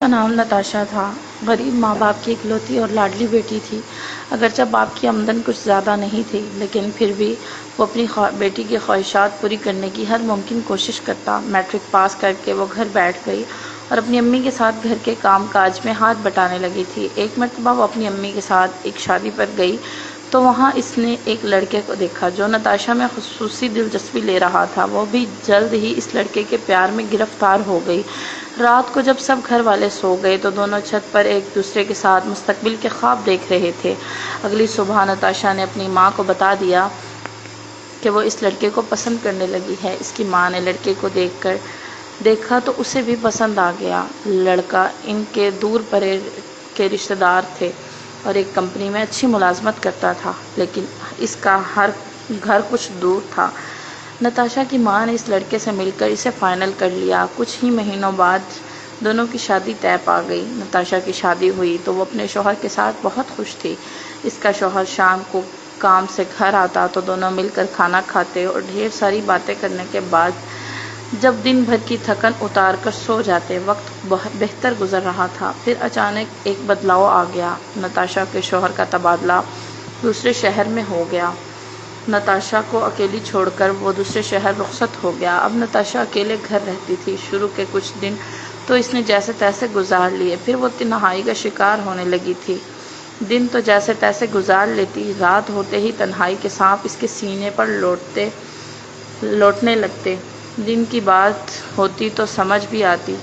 کا نام نتاشا تھا۔ غریب ماں باپ کی اکلوتی اور لاڈلی بیٹی تھی۔ اگرچہ باپ کی آمدن کچھ زیادہ نہیں تھی، لیکن پھر بھی وہ اپنی بیٹی کی خواہشات پوری کرنے کی ہر ممکن کوشش کرتا۔ میٹرک پاس کر کے وہ گھر بیٹھ گئی اور اپنی امی کے ساتھ گھر کے کام کاج میں ہاتھ بٹانے لگی تھی۔ ایک مرتبہ وہ اپنی امی کے ساتھ ایک شادی پر گئی تو وہاں اس نے ایک لڑکے کو دیکھا جو نتاشا میں خصوصی دلچسپی لے رہا تھا۔ وہ بھی جلد ہی اس لڑکے کے پیار میں گرفتار ہو گئی۔ رات کو جب سب گھر والے سو گئے تو دونوں چھت پر ایک دوسرے کے ساتھ مستقبل کے خواب دیکھ رہے تھے۔ اگلی صبح نتاشا نے اپنی ماں کو بتا دیا کہ وہ اس لڑکے کو پسند کرنے لگی ہے۔ اس کی ماں نے لڑکے کو دیکھا تو اسے بھی پسند آ گیا۔ لڑکا ان کے دور پرے کے رشتہ دار تھے اور ایک کمپنی میں اچھی ملازمت کرتا تھا، لیکن اس کا ہر گھر کچھ دور تھا۔ نتاشا کی ماں نے اس لڑکے سے مل کر اسے فائنل کر لیا۔ کچھ ہی مہینوں بعد دونوں کی شادی طے پا گئی۔ نتاشا کی شادی ہوئی تو وہ اپنے شوہر کے ساتھ بہت خوش تھی۔ اس کا شوہر شام کو کام سے گھر آتا تو دونوں مل کر کھانا کھاتے اور ڈھیر ساری باتیں کرنے کے بعد جب دن بھر کی تھکن اتار کر سو جاتے۔ وقت بہتر گزر رہا تھا، پھر اچانک ایک بدلاؤ آ گیا۔ نتاشا کے شوہر کا تبادلہ دوسرے شہر میں ہو گیا۔ نتاشا کو اکیلی چھوڑ کر وہ دوسرے شہر رخصت ہو گیا۔ اب نتاشا اکیلے گھر رہتی تھی۔ شروع کے کچھ دن تو اس نے جیسے تیسے گزار لیے، پھر وہ تنہائی کا شکار ہونے لگی تھی۔ دن تو جیسے تیسے گزار لیتی، رات ہوتے ہی تنہائی کے سانپ اس کے سینے پر لوٹنے لگتے۔ دن کی بات ہوتی تو سمجھ بھی آتی،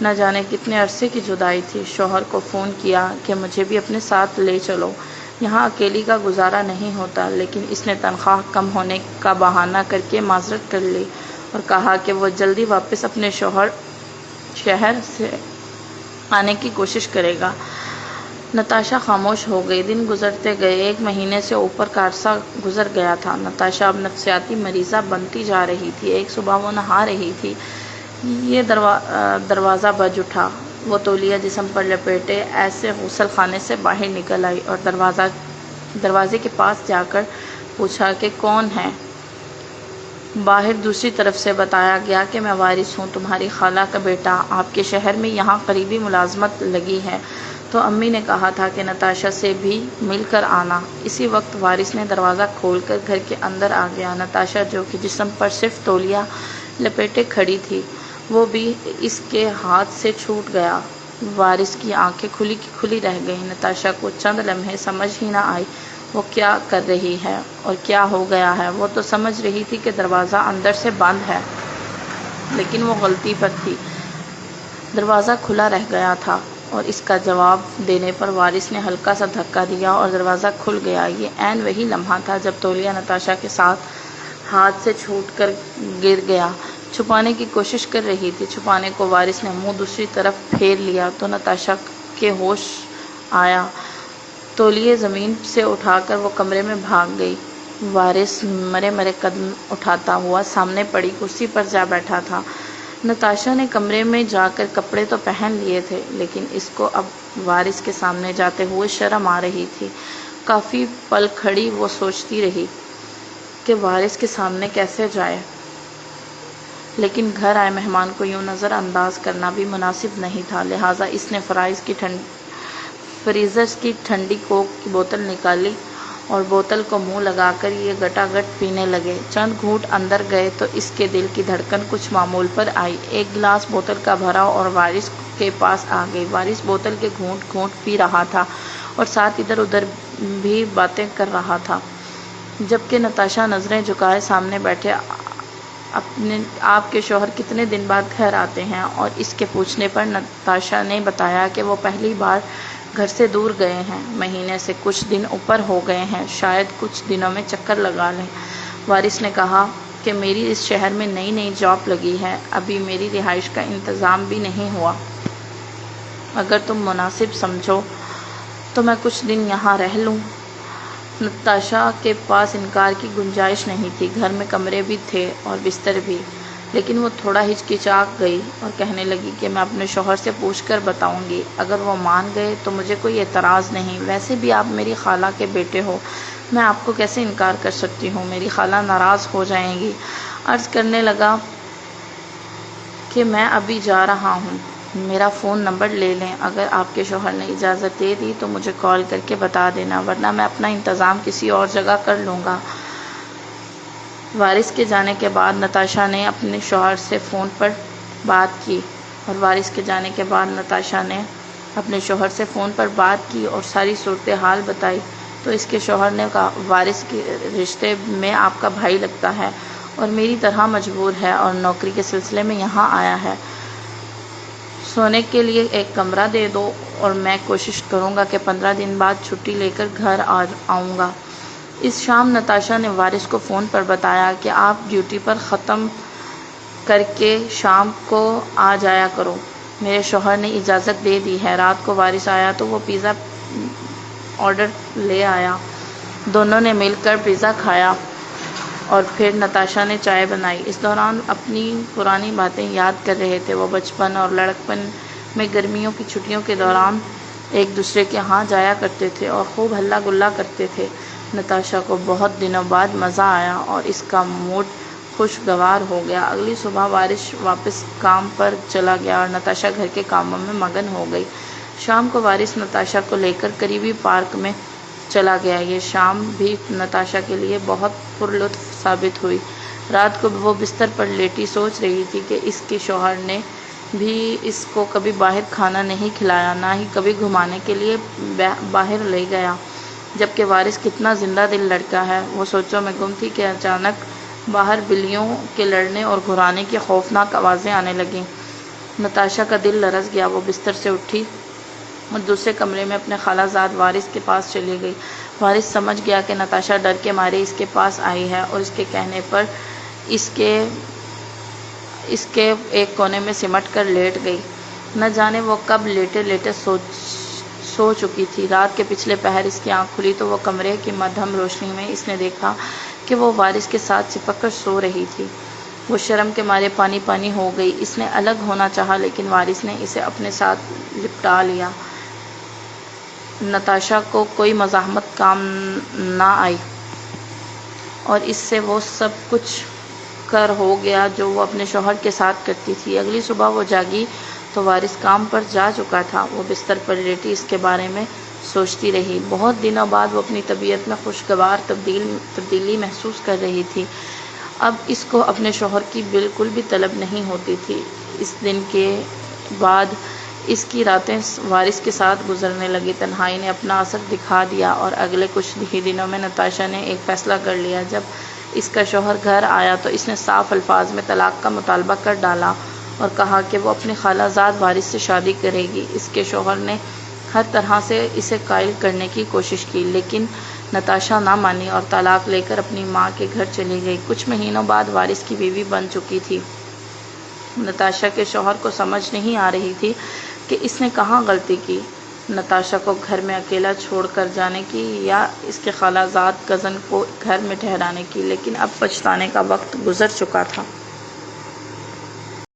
نہ جانے کتنے عرصے کی جدائی تھی۔ شوہر کو فون کیا کہ مجھے بھی اپنے ساتھ لے چلو، یہاں اکیلی کا گزارا نہیں ہوتا، لیکن اس نے تنخواہ کم ہونے کا بہانہ کر کے معذرت کر لی اور کہا کہ وہ جلدی واپس اپنے شہر سے آنے کی کوشش کرے گا۔ نتاشا خاموش ہو گئی۔ دن گزرتے گئے، ایک مہینے سے اوپر کا عرصہ گزر گیا تھا۔ نتاشا اب نفسیاتی مریضہ بنتی جا رہی تھی۔ ایک صبح وہ نہا رہی تھی، یہ دروازہ بج اٹھا۔ وہ تولیہ جسم پر لپیٹے ایسے غسل خانے سے باہر نکل آئی اور دروازے کے پاس جا کر پوچھا کہ کون ہے؟ باہر دوسری طرف سے بتایا گیا کہ میں وارث ہوں، تمہاری خالہ کا بیٹا، آپ کے شہر میں یہاں قریبی ملازمت لگی ہے، تو امی نے کہا تھا کہ نتاشا سے بھی مل کر آنا۔ اسی وقت وارث نے دروازہ کھول کر گھر کے اندر آ گیا۔ نتاشا جو کہ جسم پر صرف تولیہ لپیٹے کھڑی تھی، وہ بھی اس کے ہاتھ سے چھوٹ گیا۔ وارث کی آنکھیں کھلی کی کھلی رہ گئیں۔ نتاشا کو چند لمحے سمجھ ہی نہ آئی وہ کیا کر رہی ہے اور کیا ہو گیا ہے۔ وہ تو سمجھ رہی تھی کہ دروازہ اندر سے بند ہے، لیکن وہ غلطی پر تھی۔ دروازہ کھلا رہ گیا تھا اور اس کا جواب دینے پر وارث نے ہلکا سا دھکا دیا اور دروازہ کھل گیا۔ یہ عین وہی لمحہ تھا جب تولیہ نتاشا کے ہاتھ سے چھوٹ کر گر گیا۔ چھپانے کی کوشش کر رہی تھی۔ چھپانے کو وارث نے منہ دوسری طرف پھیر لیا تو نتاشا کے ہوش آیا۔ تولیے زمین سے اٹھا کر وہ کمرے میں بھاگ گئی۔ وارث مرے مرے قدم اٹھاتا ہوا سامنے پڑی کرسی پر جا بیٹھا تھا۔ نتاشا نے کمرے میں جا کر کپڑے تو پہن لیے تھے، لیکن اس کو اب وارث کے سامنے جاتے ہوئے شرم آ رہی تھی۔ کافی پل کھڑی وہ سوچتی رہی کہ وارث کے سامنے کیسے جائے، لیکن گھر آئے مہمان کو یوں نظر انداز کرنا بھی مناسب نہیں تھا، لہٰذا اس نے فریزر کی ٹھنڈی کوک کی بوتل نکالی اور بوتل کو منہ لگا کر یہ گٹا گٹ پینے لگے۔ چند گھونٹ اندر گئے تو اس کے دل کی دھڑکن کچھ معمول پر آئی۔ ایک گلاس بوتل کا بھرا اور وارث کے پاس آ گئی۔ وارث بوتل کے گھونٹ گھونٹ پی رہا تھا اور ساتھ ادھر ادھر بھی باتیں کر رہا تھا، جبکہ نتاشا نظریں جھکائے سامنے بیٹھے آپ کے شوہر کتنے دن بعد گھر آتے ہیں، اور اس کے پوچھنے پر نتاشا نے بتایا کہ وہ پہلی بار گھر سے دور گئے ہیں، مہینے سے کچھ دن اوپر ہو گئے ہیں، شاید کچھ دنوں میں چکر لگا لیں۔ وارث نے کہا کہ میری اس شہر میں نئی جاب لگی ہے، ابھی میری رہائش کا انتظام بھی نہیں ہوا، اگر تم مناسب سمجھو تو میں کچھ دن یہاں رہ لوں۔ نتاشا کے پاس انکار کی گنجائش نہیں تھی۔ گھر میں کمرے بھی تھے اور بستر بھی، لیکن وہ تھوڑا ہچکچا گئی اور کہنے لگی کہ میں اپنے شوہر سے پوچھ کر بتاؤں گی، اگر وہ مان گئے تو مجھے کوئی اعتراض نہیں، ویسے بھی آپ میری خالہ کے بیٹے ہو، میں آپ کو کیسے انکار کر سکتی ہوں، میری خالہ ناراض ہو جائیں گی۔ عرض کرنے لگا کہ میں ابھی جا رہا ہوں، میرا فون نمبر لے لیں، اگر آپ کے شوہر نے اجازت دے دی تو مجھے کال کر کے بتا دینا، ورنہ میں اپنا انتظام کسی اور جگہ کر لوں گا۔ وارث کے جانے کے بعد نتاشا نے اپنے شوہر سے فون پر بات کی اور ساری صورتحال بتائی تو اس کے شوہر نے کہا، وارث کے رشتے میں آپ کا بھائی لگتا ہے اور میری طرح مجبور ہے اور نوکری کے سلسلے میں یہاں آیا ہے، سونے کے لیے ایک کمرہ دے دو اور میں کوشش کروں گا کہ 15 دن بعد چھٹی لے کر گھر آؤں گا۔ اس شام نتاشا نے وارث کو فون پر بتایا کہ آپ ڈیوٹی پر ختم کر کے شام کو آ جایا کرو، میرے شوہر نے اجازت دے دی ہے۔ رات کو وارث آیا تو وہ پیزا آرڈر لے آیا، دونوں نے مل کر پیزا کھایا اور پھر نتاشا نے چائے بنائی۔ اس دوران اپنی پرانی باتیں یاد کر رہے تھے۔ وہ بچپن اور لڑکپن میں گرمیوں کی چھٹیوں کے دوران ایک دوسرے کے ہاں جایا کرتے تھے اور خوب ہلا گلا کرتے تھے۔ نتاشا کو بہت دنوں بعد مزہ آیا اور اس کا موڈ خوشگوار ہو گیا۔ اگلی صبح وارث واپس کام پر چلا گیا اور نتاشا گھر کے کاموں میں مگن ہو گئی۔ شام کو وارث نتاشا کو لے کر قریبی پارک میں چلا گیا۔ یہ شام بھی نتاشا کے لیے بہت پرلطف ثابت ہوئی۔ رات کو وہ بستر پر لیٹی سوچ رہی تھی کہ اس کے شوہر نے بھی اس کو کبھی باہر کھانا نہیں کھلایا، نہ ہی کبھی گھمانے کے لیے باہر لے گیا، جبکہ وارث کتنا زندہ دل لڑکا ہے۔ وہ سوچوں میں گم تھی کہ اچانک باہر بلیوں کے لڑنے اور گھرانے کی خوفناک آوازیں آنے لگیں۔ نتاشا کا دل لرز گیا۔ وہ بستر سے اٹھی اور دوسرے کمرے میں اپنے خالہ زاد وارث کے پاس چلی گئی۔ وارث سمجھ گیا کہ نتاشا ڈر کے مارے اس کے پاس آئی ہے اور اس کے کہنے پر اس کے ایک کونے میں سمٹ کر لیٹ گئی۔ نہ جانے وہ کب لیٹے لیٹے سو چکی تھی۔ رات کے پچھلے پہر اس کی آنکھ کھلی تو وہ کمرے کی مدھم روشنی میں اس نے دیکھا کہ وہ وارث کے ساتھ چپک کر سو رہی تھی۔ وہ شرم کے مارے پانی پانی ہو گئی۔ اس نے الگ ہونا چاہا لیکن وارث نے اسے اپنے ساتھ لپٹا لیا۔ نتاشا کو کوئی مزاحمت کام نہ آئی اور اس سے وہ سب کچھ کر ہو گیا جو وہ اپنے شوہر کے ساتھ کرتی تھی۔ اگلی صبح وہ جاگی تو وارث کام پر جا چکا تھا۔ وہ بستر پر لیٹی اس کے بارے میں سوچتی رہی۔ بہت دنوں بعد وہ اپنی طبیعت میں خوشگوار تبدیلی محسوس کر رہی تھی۔ اب اس کو اپنے شوہر کی بالکل بھی طلب نہیں ہوتی تھی۔ اس دن کے بعد اس کی راتیں وارث کے ساتھ گزرنے لگی۔ تنہائی نے اپنا اثر دکھا دیا اور اگلے کچھ ہی دنوں میں نتاشا نے ایک فیصلہ کر لیا۔ جب اس کا شوہر گھر آیا تو اس نے صاف الفاظ میں طلاق کا مطالبہ کر ڈالا اور کہا کہ وہ اپنی خالہ زاد وارث سے شادی کرے گی۔ اس کے شوہر نے ہر طرح سے اسے قائل کرنے کی کوشش کی لیکن نتاشا نہ مانی اور طلاق لے کر اپنی ماں کے گھر چلی گئی۔ کچھ مہینوں بعد وارث کی بیوی بن چکی تھی۔ نتاشا کے شوہر کو سمجھ نہیں آ رہی تھی کہ اس نے کہاں غلطی کی، نتاشا کو گھر میں اکیلا چھوڑ کر جانے کی یا اس کے خالہ زاد کزن کو گھر میں ٹھہرانے کی، لیکن اب پچھتانے کا وقت گزر چکا تھا۔